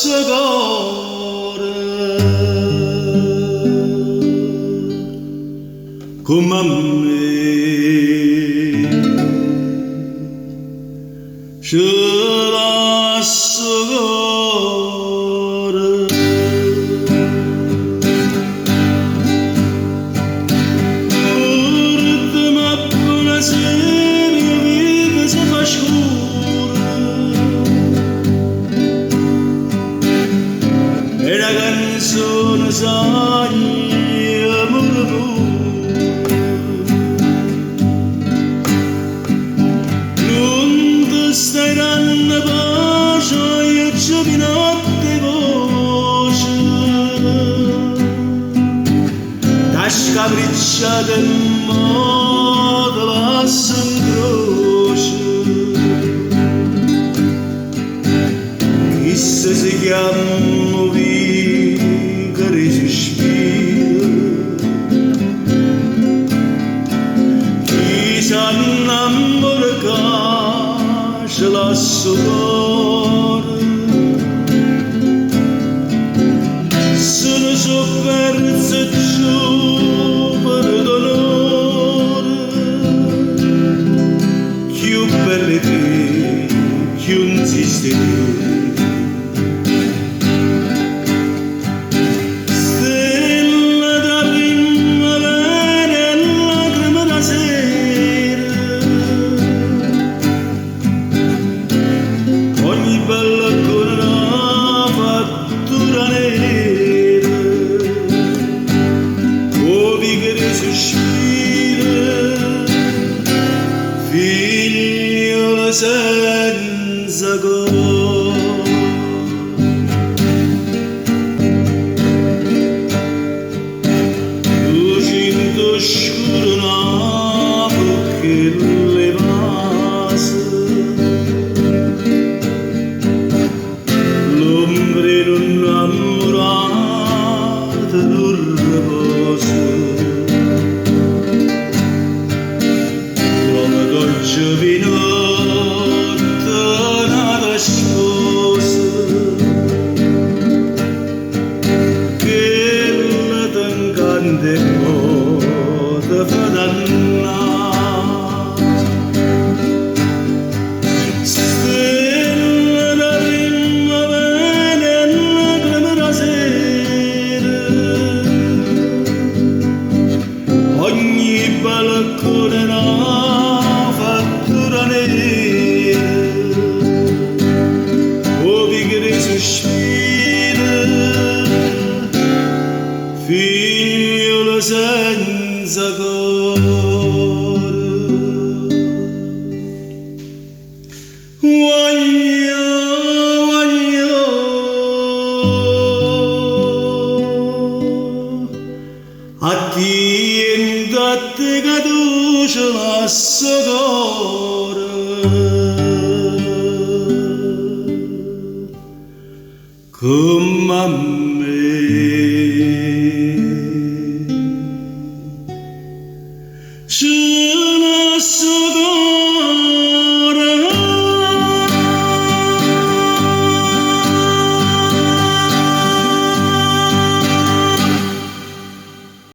segare come a me ce la segare urte-ma buonasera vive se fa scura e la canzone sai murmura stai dando pace e ci notte voce da scapricciata in modo passa in croce chissà si chiama vigore sospiro chi sa innamora ce la sogore sono sofferenze giovane d'onore più belle te più insiste stella da primavera e lacrime da sera ogni bella con una fattura nera oh vigore sospira figliola senza cor lucinto scuro napo che levase l'ombrello innamorato d'un riposo come dolce vinotta nata sposa che la t'incanti e poi ti fa dannare ogni balcone una fattura nera oh vigore sospira figliola senza cuore voglio attiendo a te che tu ce la segare come a me